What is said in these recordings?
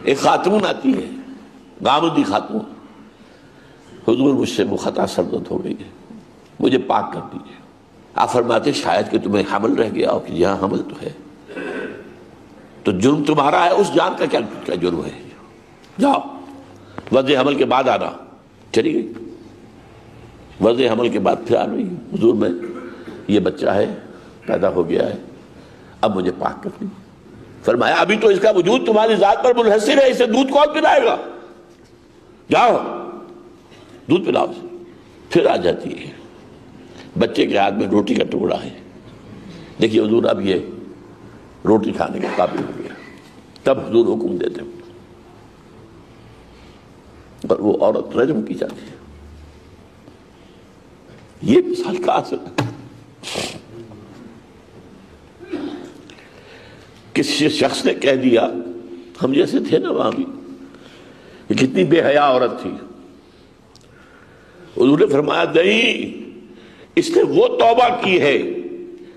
ایک خاتون آتی ہے، غامدی خاتون، حضور مجھ سے وہ خطا سرزد ہو گئی ہے، مجھے پاک کر دیجیے۔ آپ فرماتے شاید کہ تمہیں حمل رہ گیا ہو، کہ یہاں حمل تو ہے، تو جرم تمہارا ہے، اس جان کا کیا جرم ہے، جاؤ وضع حمل کے بعد آنا۔ چلی گئی، وضع حمل کے بعد پھر آ رہی، حضور میں یہ بچہ ہے، پیدا ہو گیا ہے، اب مجھے پاک کر دیجیے۔ فرمایا ابھی تو اس کا وجود تمہاری ذات پر منحصر ہے، اسے دودھ کون پلائے گا، جاؤ دودھ پلاؤ۔ پھر آ جاتی ہے، بچے کے ہاتھ میں روٹی کا ٹکڑا ہے، دیکھیے حضور اب یہ روٹی کھانے کے قابل ہو گیا، تب حضور حکم دیتے ہیں اور وہ عورت رجم کی جاتی ہے۔ یہ مثال کا اثر ہے۔ کسی شخص نے کہہ دیا، ہم جیسے تھے نا وہاں بھی، یہ کتنی بے حیا عورت تھی، حضور نے فرمایا نہیں، اس نے وہ توبہ کی ہے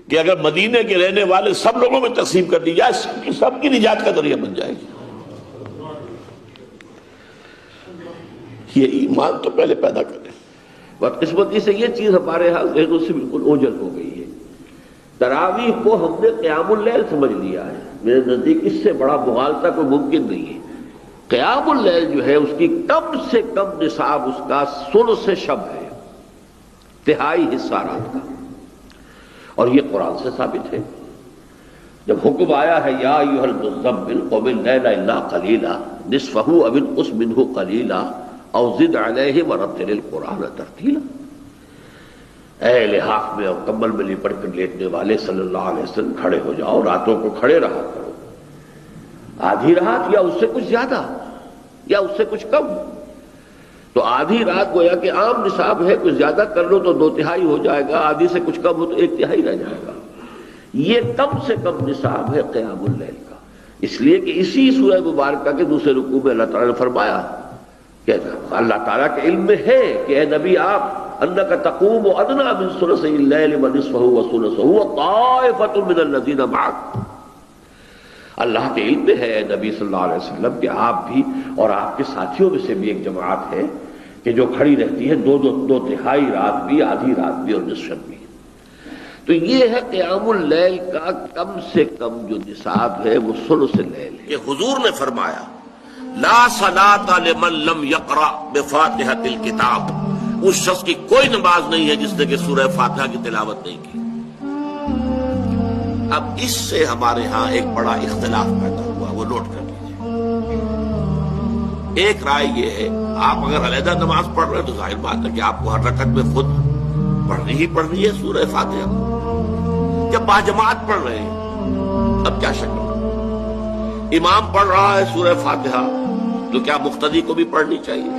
کہ اگر مدینے کے رہنے والے سب لوگوں میں تقسیم کر دی جائے، سب کی نجات کا ذریعہ بن جائے گی۔ یہ ایمان تو پہلے پیدا کریں۔ بدقسمتی سے یہ چیز ہمارے ہاں ذہنوں سے بالکل اوجھل ہو گئی ہے۔ تراویح کو ہم نے قیام اللیل سمجھ لیا ہے، میرے نزدیک اس سے بڑا مغالطہ کوئی ممکن نہیں ہے۔ قیام اللیل جو ہے اس کی کم سے کم نصاب اس کا ثلث شب ہے، تہائی حصہ رات کا، اور یہ قرآن سے ثابت ہے۔ جب حکم آیا ہے یا ایھا المزمل قم اللیل الا قلیلا نصفہ او انقص منہ قلیلا او زد علیہ ورتل القرآن ترتیلا، اے لحاف میں اور کمبل میں لپٹ کر لیٹنے والے صلی اللہ علیہ وسلم کھڑے ہو جاؤ، راتوں کو کھڑے رہا کرو، آدھی رات یا اس سے کچھ زیادہ یا اس سے کچھ کم۔ تو آدھی رات گویا کہ عام نصاب ہے، کچھ زیادہ کر لو تو 2/3 ہو جائے گا، آدھی سے کچھ کم ہو تو 1/3 رہ جائے گا۔ یہ کم سے کم نصاب ہے قیام اللیل کا، اس لیے کہ اسی سورہ مبارکہ کے دوسرے رکوع میں اللہ تعالیٰ نے فرمایا کہ اللہ تعالیٰ کے علم میں ہے کہ اے نبی آپ انک تقوم ادنی من ثلثی اللیل ونصفہ وثلثہ وطائفۃ من الذین معک، اللہ کے علم میں ہے اے نبی صلی اللہ علیہ وسلم کہ آپ بھی اور آپ کے ساتھیوں میں سے بھی ایک جماعت ہے کہ جو کھڑی رہتی ہے 2/3 رات بھی، آدھی رات بھی اور نصف بھی۔ تو یہ ہے قیام اللیل کا کم سے کم جو نصاب ہے وہ ثلث اللیل ہے۔ کہ حضور نے فرمایا لا صلاۃ لمن لم یقرأ بفاتحۃ الکتاب، اس شخص کی کوئی نماز نہیں ہے جس نے کہ سورہ فاتحہ کی تلاوت نہیں کی۔ اب اس سے ہمارے ہاں ایک بڑا اختلاف پیدا ہوا، وہ نوٹ کر لیجیے۔ ایک رائے یہ ہے آپ اگر علیحدہ نماز پڑھ رہے ہیں تو ظاہر بات ہے کہ آپ کو ہر رکعت میں خود پڑھنی ہی پڑھنی ہے سورہ فاتحہ۔ جب باجماعت پڑھ رہے ہیں اب کیا شک، امام پڑھ رہا ہے سورہ فاتحہ تو کیا مقتدی کو بھی پڑھنی چاہیے؟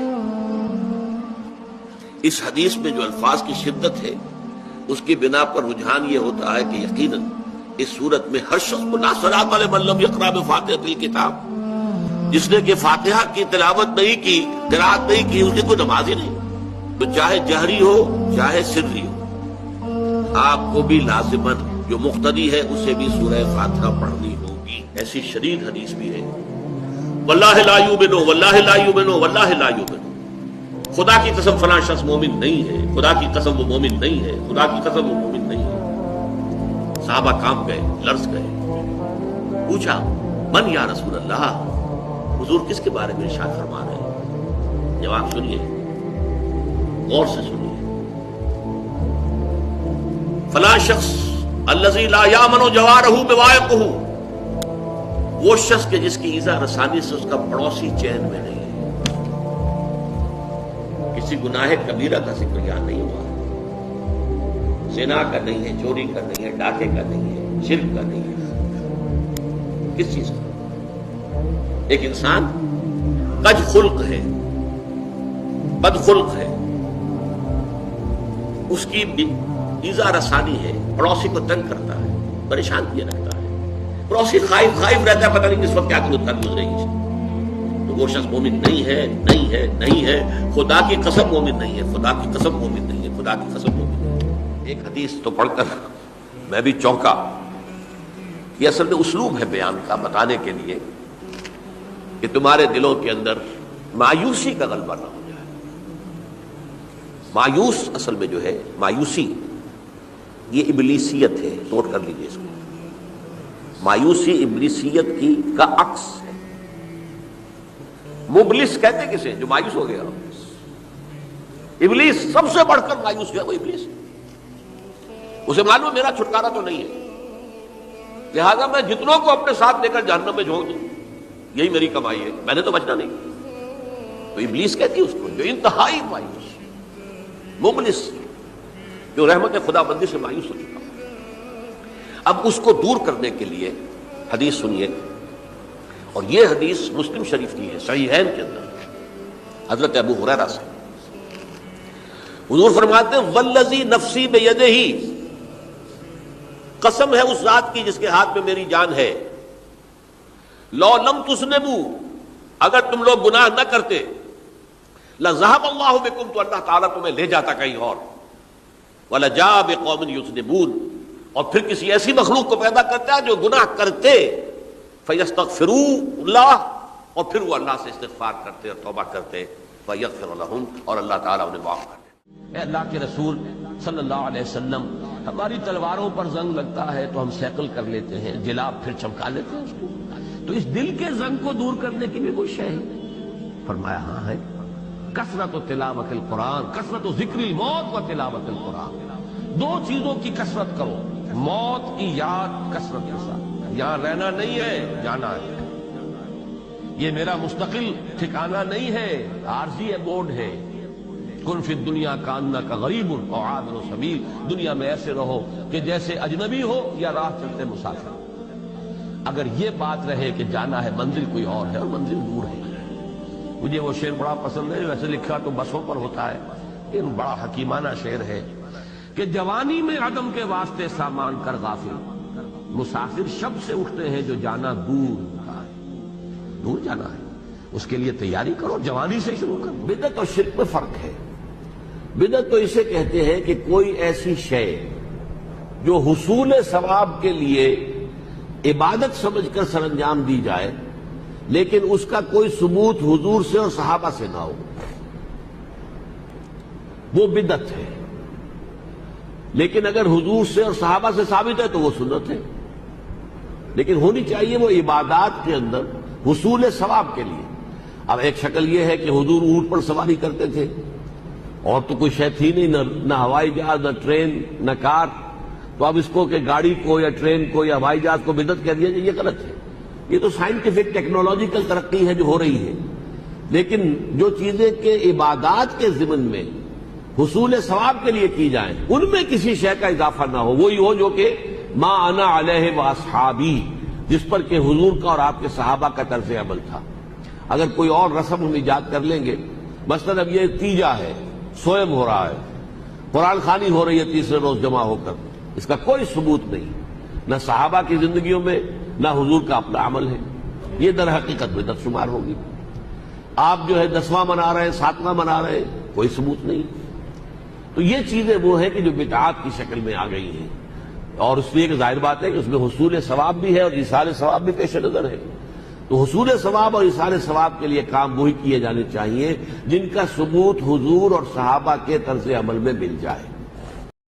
اس حدیث میں جو الفاظ کی شدت ہے اس کی بنا پر رجحان یہ ہوتا ہے کہ یقیناً اس صورت میں ہر شخص کو لا صلاۃ لمن لم یقرأ بفاتحۃ الکتاب، جس نے کہ فاتحہ کی تلاوت نہیں کی، قرأت نہیں کی، اس کی کوئی نماز ہی نہیں۔ تو چاہے جہری ہو چاہے سری ہو، آپ کو بھی لازماً جو مقتدی ہے اسے بھی سورہ فاتحہ پڑھنی ہوگی۔ ایسی شدید حدیث بھی ہے واللہ لا یؤمن واللہ لا یؤمن واللہ لا یؤمن، خدا کی قسم فلاں شخص مومن نہیں ہے، خدا کی قسم وہ مومن نہیں ہے، خدا کی قسم وہ مومن نہیں ہے۔ صحابہ کام گئے، لرز گئے، پوچھا من یا رسول اللہ، حضور کس کے بارے میں ارشاد فرما رہے ہیں؟ جواب سنیے، غور سے سنیے۔ فلاں شخص الذی لا یامن جوارہ بوائقہ، وہ شخص کے جس کی ایذا رسانی سے اس کا پڑوسی چین میں نہیں ہے۔ کسی گناہ کبیرہ کا ذکر یہاں نہیں ہوا، زنا کا نہیں ہے، چوری کا نہیں ہے، ڈاکے کا نہیں ہے، شرک کا نہیں ہے، کس چیز کا؟ ایک انسان قد خلق ہے، بد خلق ہے، اس کی ایذا رسانی ہے، پڑوسی کو تنگ کرتا ہے، پریشان کیے رکھتا ہے، پڑوسی خائف رہتا ہے، پتہ نہیں کس وقت کیا گزرے گی، تو وہ شخص مومن نہیں ہے، نہیں ہے، نہیں ہے، خدا کی قسم مومن نہیں ہے، خدا کی قسم مومن نہیں ہے، خدا کی قسم مومن نہیں ہے۔ ایک حدیث تو پڑھ کر میں بھی چونکا، یہ اصل میں اسلوب ہے بیان کا، بتانے کے لیے کہ تمہارے دلوں کے اندر مایوسی کا غلبہ نہ ہو جائے. مایوس اصل میں جو ہے مایوسی یہ ابلیسیت ہے، نوٹ کر لیجیے اس کو. مایوسی ابلیسیت کی کا عکس ہے. مبلس کہتے کسے؟ جو مایوس ہو گیا. ابلیس سب سے بڑھ کر مایوس جو ہے وہ ابلیس ہے. اسے معلوم میرا چھٹکارا تو نہیں ہے، لہذا میں جتنوں کو اپنے ساتھ لے کر جہنم میں جھونک دوں، یہی میری کمائی ہے، میں نے تو بچنا نہیں. تو ابلیس کہتی ہے اس کو جو انتہائی مایوس مبلس، جو رحمت خدا بندی سے مایوس ہو چکا. اب اس کو دور کرنے کے لیے حدیث سنیے، اور یہ حدیث مسلم شریف کی ہے صحیحین کے اندر حضرت ابو ہریرہ سے. حضور فرماتے ہیں والذی نفسی بیدہ، قسم ہے اس ذات کی جس کے ہاتھ میں میری جان ہے، لو لم تذنبوا، اگر تم لوگ گناہ نہ کرتے، لذهب اللہ بکم، تو اللہ تعالیٰ تمہیں لے جاتا کہیں اور، ولجاء بقوم یذنبون، اور پھر کسی ایسی مخلوق کو پیدا کرتا ہے جو گناہ کرتے، فیستغفروا اللہ، اور پھر وہ اللہ سے استغفار کرتے اور توبہ کرتے، فیغفر لہم، اور اللہ تعالیٰ انہیں معاف کر دے. اے اللہ کے رسول صلی اللہ علیہ وسلم، ہماری تلواروں پر زنگ لگتا ہے تو ہم سیکل کر لیتے ہیں، جلاب پھر چمکا لیتے ہیں اس کو، تو اس دل کے زنگ کو دور کرنے کی بھی کوئی شے ہے؟ فرمایا ہاں ہے. کثرت تلاوت القرآن، کثرت ذکر الموت و تلاوت القرآن. دو چیزوں کی کثرت کرو، موت کی یاد کثرت کے ساتھ. یہاں رہنا نہیں ہے، جانا ہے. یہ میرا مستقل ٹھکانہ نہیں ہے، عارضی بورڈ ہے. کن فی الدنیا کانک غریب او عابر سبیل، دنیا میں ایسے رہو کہ جیسے اجنبی ہو یا راہ چلتے مسافر. اگر یہ بات رہے کہ جانا ہے، منزل کوئی اور ہے اور منزل دور ہے. مجھے وہ شعر بڑا پسند ہے، ویسے لکھا تو بسوں پر ہوتا ہے، یہ بڑا حکیمانہ شعر ہے کہ جوانی میں عدم کے واسطے سامان کر غافل، مسافر شب سے اٹھتے ہیں جو جانا دور ہے. دور جانا ہے، اس کے لیے تیاری کرو، جوانی سے شروع کرو. بدعت اور شرک میں فرق ہے. بدعت تو اسے کہتے ہیں کہ کوئی ایسی شے جو حصول ثواب کے لیے عبادت سمجھ کر سر انجام دی جائے، لیکن اس کا کوئی ثبوت حضور سے اور صحابہ سے نہ ہو، وہ بدعت ہے. لیکن اگر حضور سے اور صحابہ سے ثابت ہے تو وہ سنت ہے. لیکن ہونی چاہیے وہ عبادات کے اندر حصول ثواب کے لیے. اب ایک شکل یہ ہے کہ حضور اونٹ پر سواری کرتے تھے، اور تو کوئی شے تھی نہیں، نہ ہوائی جہاز، نہ ٹرین، نہ کار، تو اب اس کو کہ گاڑی کو یا ٹرین کو یا ہوائی جہاز کو بدعت کہہ دیا جائے، یہ غلط ہے. یہ تو سائنٹیفک ٹیکنالوجیکل ترقی ہے جو ہو رہی ہے. لیکن جو چیزیں کہ عبادات کے ضمن میں حصول ثواب کے لیے کی جائیں، ان میں کسی شے کا اضافہ نہ ہو، وہی ہو جو کہ ما انا علیہ واصحابی، جس پر کہ حضور کا اور آپ کے صحابہ کا طرز عمل تھا. اگر کوئی اور رسم ہم ایجاد کر لیں گے، مثلا اب یہ تیجا ہے، سوئم ہو رہا ہے، قرآن خوانی ہو رہی ہے تیسرے روز جمع ہو کر، اس کا کوئی ثبوت نہیں، نہ صحابہ کی زندگیوں میں نہ حضور کا اپنا عمل ہے، یہ در حقیقت بدعت شمار ہوگی. آپ جو ہے 10واں منا رہے ہیں، 7واں منا رہے ہیں، کوئی ثبوت نہیں. تو یہ چیزیں وہ ہیں کہ جو بدعات کی شکل میں آ گئی ہیں، اور اس لیے کہ ظاہر بات ہے کہ اس میں حصول ثواب بھی ہے اور ایصال ثواب بھی پیش نظر ہے. تو حصول ثواب اور ایصال ثواب کے لیے کام وہی کیے جانے چاہیے جن کا ثبوت حضور اور صحابہ کے طرز عمل میں مل جائے.